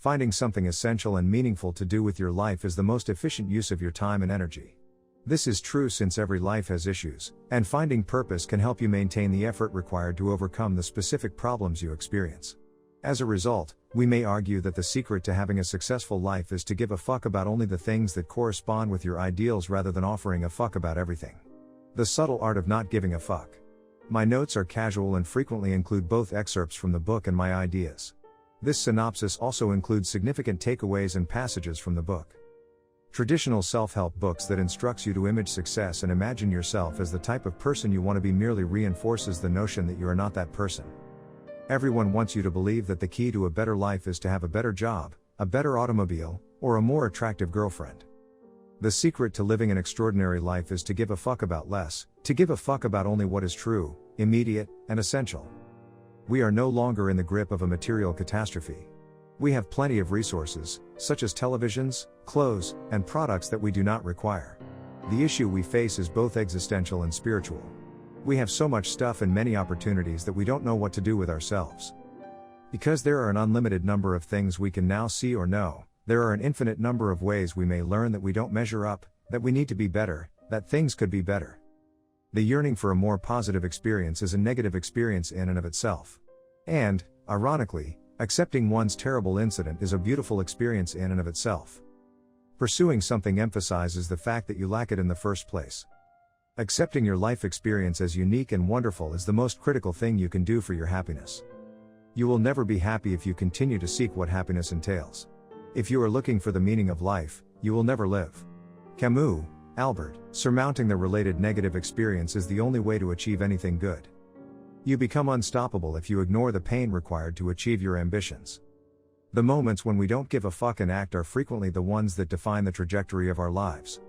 Finding something essential and meaningful to do with your life is the most efficient use of your time and energy. This is true since every life has issues, and finding purpose can help you maintain the effort required to overcome the specific problems you experience. As a result, we may argue that the secret to having a successful life is to give a fuck about only the things that correspond with your ideals rather than offering a fuck about everything. The subtle art of not giving a fuck. My notes are casual and frequently include both excerpts from the book and my ideas. This synopsis also includes significant takeaways and passages from the book. Traditional self-help books that instructs you to image success and imagine yourself as the type of person you want to be merely reinforces the notion that you are not that person. Everyone wants you to believe that the key to a better life is to have a better job, a better automobile, or a more attractive girlfriend. The secret to living an extraordinary life is to give a fuck about less, to give a fuck about only what is true, immediate, and essential. We are no longer in the grip of a material catastrophe. We have plenty of resources, such as televisions, clothes, and products that we do not require. The issue we face is both existential and spiritual. We have so much stuff and many opportunities that we don't know what to do with ourselves. Because there are an unlimited number of things we can now see or know, there are an infinite number of ways we may learn that we don't measure up, that we need to be better, that things could be better. The yearning for a more positive experience is a negative experience in and of itself. And, ironically, accepting one's terrible incident is a beautiful experience in and of itself. Pursuing something emphasizes the fact that you lack it in the first place. Accepting your life experience as unique and wonderful is the most critical thing you can do for your happiness. You will never be happy if you continue to seek what happiness entails. If you are looking for the meaning of life, you will never live. Camus, Albert. Surmounting the related negative experience is the only way to achieve anything good. You become unstoppable if you ignore the pain required to achieve your ambitions. The moments when we don't give a fuck and act are frequently the ones that define the trajectory of our lives.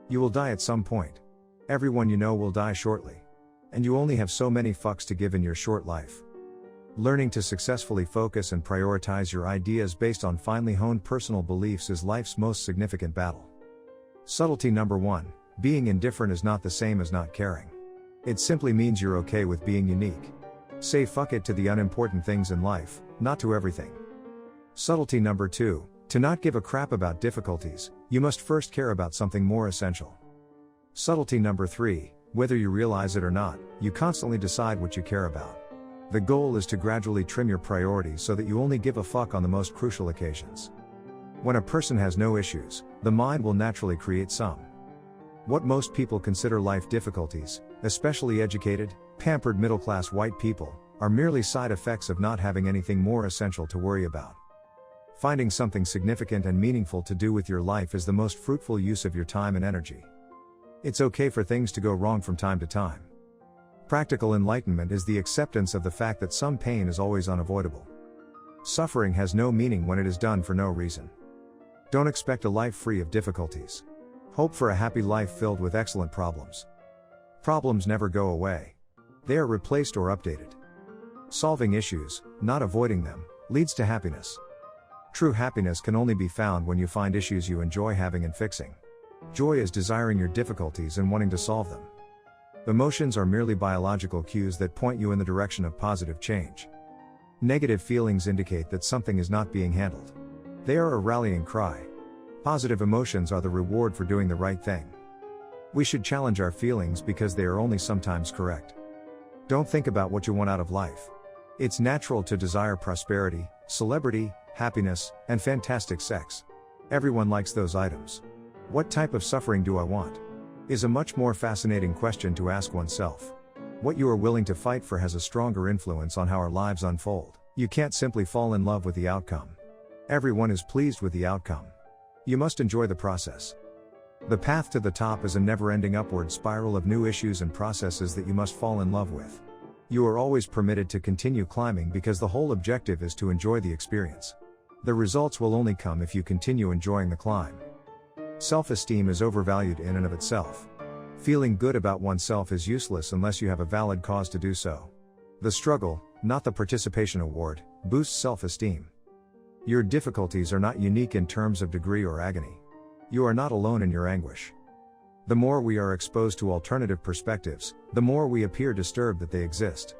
You will die at some point. Everyone you know will die shortly. And you only have so many fucks to give in your short life. Learning to successfully focus and prioritize your ideas based on finely honed personal beliefs is life's most significant battle. Subtlety number 1, being indifferent is not the same as not caring. It simply means you're okay with being unique. Say fuck it to the unimportant things in life, not to everything. Subtlety number 2, to not give a crap about difficulties, you must first care about something more essential. Subtlety number 3, whether you realize it or not, you constantly decide what you care about. The goal is to gradually trim your priorities so that you only give a fuck on the most crucial occasions. When a person has no issues, the mind will naturally create some. What most people consider life difficulties, especially educated, pampered middle-class white people, are merely side effects of not having anything more essential to worry about. Finding something significant and meaningful to do with your life is the most fruitful use of your time and energy. It's okay for things to go wrong from time to time. Practical enlightenment is the acceptance of the fact that some pain is always unavoidable. Suffering has no meaning when it is done for no reason. Don't expect a life free of difficulties. Hope for a happy life filled with excellent problems. Problems never go away. They are replaced or updated. Solving issues, not avoiding them, leads to happiness. True happiness can only be found when you find issues you enjoy having and fixing. Joy is desiring your difficulties and wanting to solve them. Emotions are merely biological cues that point you in the direction of positive change. Negative feelings indicate that something is not being handled. They are a rallying cry. Positive emotions are the reward for doing the right thing. We should challenge our feelings because they are only sometimes correct. Don't think about what you want out of life. It's natural to desire prosperity, celebrity, happiness, and fantastic sex. Everyone likes those items. What type of suffering do I want? Is a much more fascinating question to ask oneself. What you are willing to fight for has a stronger influence on how our lives unfold. You can't simply fall in love with the outcome. Everyone is pleased with the outcome. You must enjoy the process. The path to the top is a never-ending upward spiral of new issues and processes that you must fall in love with. You are always permitted to continue climbing because the whole objective is to enjoy the experience. The results will only come if you continue enjoying the climb. Self-esteem is overvalued in and of itself. Feeling good about oneself is useless unless you have a valid cause to do so. The struggle, not the participation award, boosts self-esteem. Your difficulties are not unique in terms of degree or agony. You are not alone in your anguish. The more we are exposed to alternative perspectives, the more we appear disturbed that they exist.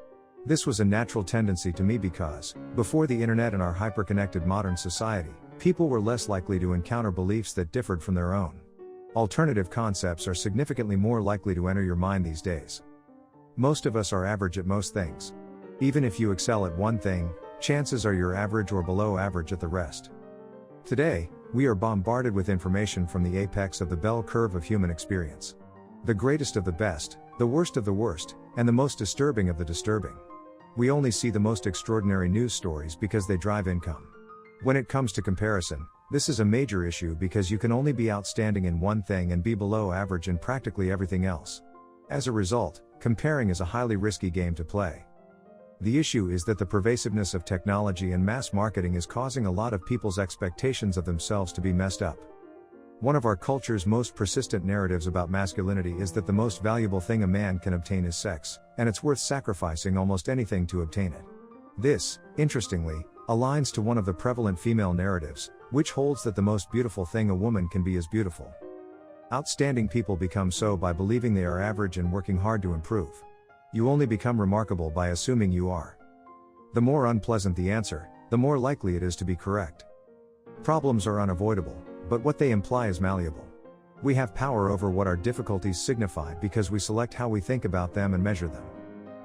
This was a natural tendency to me because, before the internet and our hyper-connected modern society, people were less likely to encounter beliefs that differed from their own. Alternative concepts are significantly more likely to enter your mind these days. Most of us are average at most things. Even if you excel at one thing, chances are you're average or below average at the rest. Today, we are bombarded with information from the apex of the bell curve of human experience. The greatest of the best, the worst of the worst, and the most disturbing of the disturbing. We only see the most extraordinary news stories because they drive income. When it comes to comparison, this is a major issue because you can only be outstanding in one thing and be below average in practically everything else. As a result, comparing is a highly risky game to play. The issue is that the pervasiveness of technology and mass marketing is causing a lot of people's expectations of themselves to be messed up. One of our culture's most persistent narratives about masculinity is that the most valuable thing a man can obtain is sex, and it's worth sacrificing almost anything to obtain it. This, interestingly, aligns to one of the prevalent female narratives, which holds that the most beautiful thing a woman can be is beautiful. Outstanding people become so by believing they are average and working hard to improve. You only become remarkable by assuming you are. The more unpleasant the answer, the more likely it is to be correct. Problems are unavoidable, but what they imply is malleable. We have power over what our difficulties signify because we select how we think about them and measure them.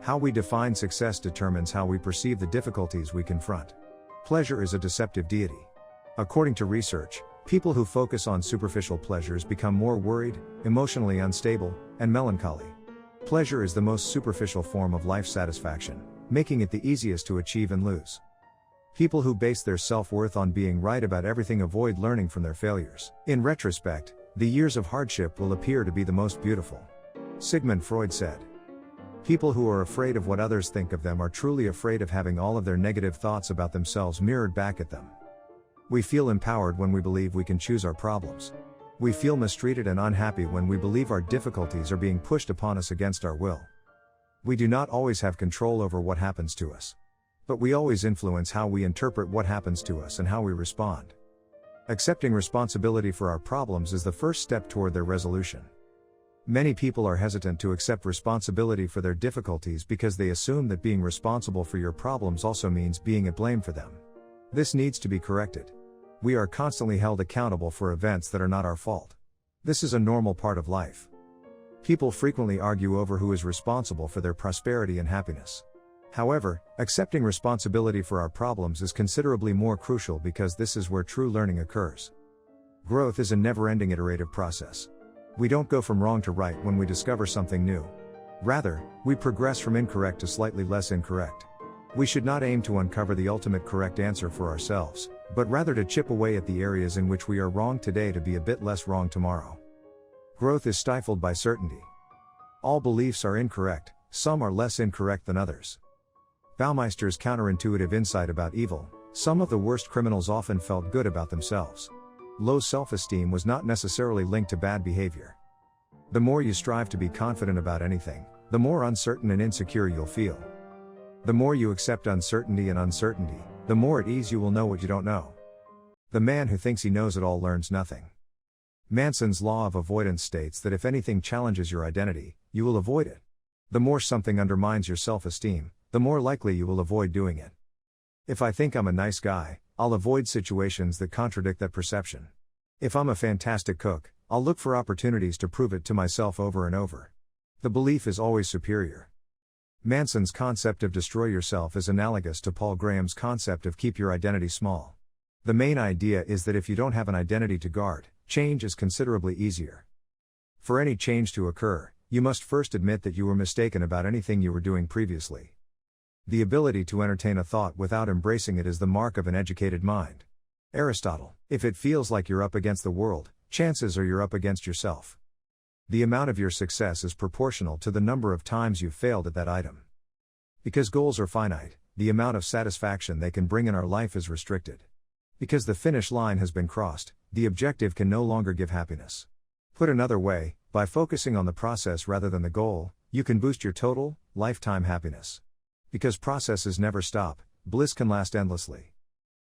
How we define success determines how we perceive the difficulties we confront. Pleasure is a deceptive deity. According to research, people who focus on superficial pleasures become more worried, emotionally unstable, and melancholy. Pleasure is the most superficial form of life satisfaction, making it the easiest to achieve and lose. People who base their self-worth on being right about everything avoid learning from their failures. In retrospect, the years of hardship will appear to be the most beautiful. Sigmund Freud said, "People who are afraid of what others think of them are truly afraid of having all of their negative thoughts about themselves mirrored back at them." We feel empowered when we believe we can choose our problems. We feel mistreated and unhappy when we believe our difficulties are being pushed upon us against our will. We do not always have control over what happens to us. But we always influence how we interpret what happens to us and how we respond. Accepting responsibility for our problems is the first step toward their resolution. Many people are hesitant to accept responsibility for their difficulties because they assume that being responsible for your problems also means being at blame for them. This needs to be corrected. We are constantly held accountable for events that are not our fault. This is a normal part of life. People frequently argue over who is responsible for their prosperity and happiness. However, accepting responsibility for our problems is considerably more crucial because this is where true learning occurs. Growth is a never-ending iterative process. We don't go from wrong to right when we discover something new. Rather, we progress from incorrect to slightly less incorrect. We should not aim to uncover the ultimate correct answer for ourselves, but rather to chip away at the areas in which we are wrong today to be a bit less wrong tomorrow. Growth is stifled by certainty. All beliefs are incorrect, some are less incorrect than others. Baumeister's counterintuitive insight about evil: some of the worst criminals often felt good about themselves. Low self-esteem was not necessarily linked to bad behavior. The more you strive to be confident about anything, the more uncertain and insecure you'll feel. The more you accept uncertainty, the more at ease you will know what you don't know. The man who thinks he knows it all learns nothing. Manson's law of avoidance states that if anything challenges your identity, you will avoid it. The more something undermines your self-esteem, the more likely you will avoid doing it. If I think I'm a nice guy, I'll avoid situations that contradict that perception. If I'm a fantastic cook, I'll look for opportunities to prove it to myself over and over. The belief is always superior. Manson's concept of destroy yourself is analogous to Paul Graham's concept of keep your identity small. The main idea is that if you don't have an identity to guard, change is considerably easier. For any change to occur, you must first admit that you were mistaken about anything you were doing previously. The ability to entertain a thought without embracing it is the mark of an educated mind. Aristotle: if it feels like you're up against the world, chances are you're up against yourself. The amount of your success is proportional to the number of times you've failed at that item. Because goals are finite, the amount of satisfaction they can bring in our life is restricted. Because the finish line has been crossed, the objective can no longer give happiness. Put another way, by focusing on the process rather than the goal, you can boost your total, lifetime happiness. Because processes never stop, bliss can last endlessly.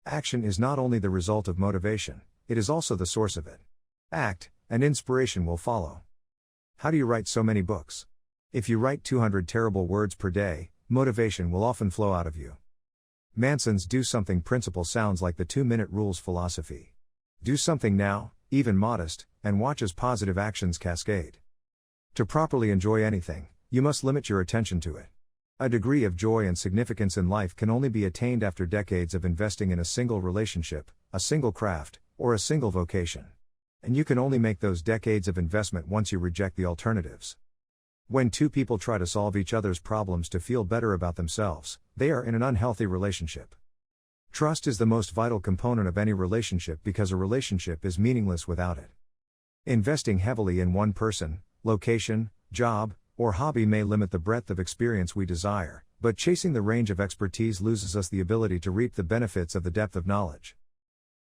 Action is not only the result of motivation, it is also the source of it. Act, and inspiration will follow. How do you write so many books? If you write 200 terrible words per day, motivation will often flow out of you. Manson's do something principle sounds like the 2-minute rules philosophy. Do something now, even modest, and watch as positive actions cascade. To properly enjoy anything, you must limit your attention to it. A degree of joy and significance in life can only be attained after decades of investing in a single relationship, a single craft, or a single vocation. And you can only make those decades of investment once you reject the alternatives. When two people try to solve each other's problems to feel better about themselves, they are in an unhealthy relationship. Trust is the most vital component of any relationship because a relationship is meaningless without it. Investing heavily in one person, location, job, or hobby may limit the breadth of experience we desire, but chasing the range of expertise loses us the ability to reap the benefits of the depth of knowledge.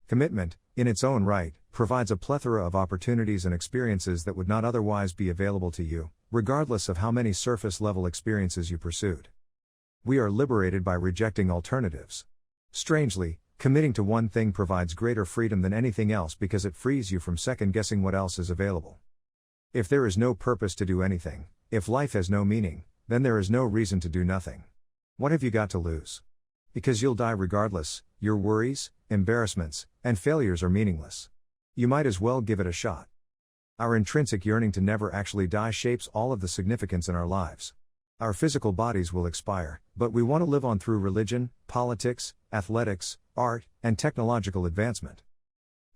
Commitment, in its own right, provides a plethora of opportunities and experiences that would not otherwise be available to you, regardless of how many surface-level experiences you pursued. We are liberated by rejecting alternatives. Strangely, committing to one thing provides greater freedom than anything else because it frees you from second-guessing what else is available. If there is no purpose to do anything, if life has no meaning, then there is no reason to do nothing. What have you got to lose? Because you'll die regardless, your worries, embarrassments, and failures are meaningless. You might as well give it a shot. Our intrinsic yearning to never actually die shapes all of the significance in our lives. Our physical bodies will expire, but we want to live on through religion, politics, athletics, art, and technological advancement.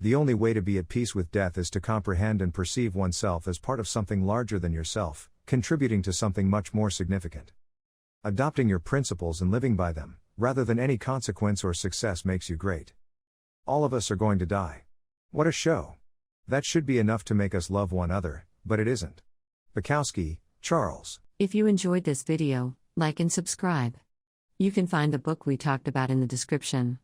The only way to be at peace with death is to comprehend and perceive oneself as part of something larger than yourself, contributing to something much more significant. Adopting your principles and living by them, rather than any consequence or success, makes you great. All of us are going to die. What a show! That should be enough to make us love one another, but it isn't. Bukowski, Charles. If you enjoyed this video, like and subscribe. You can find the book we talked about in the description.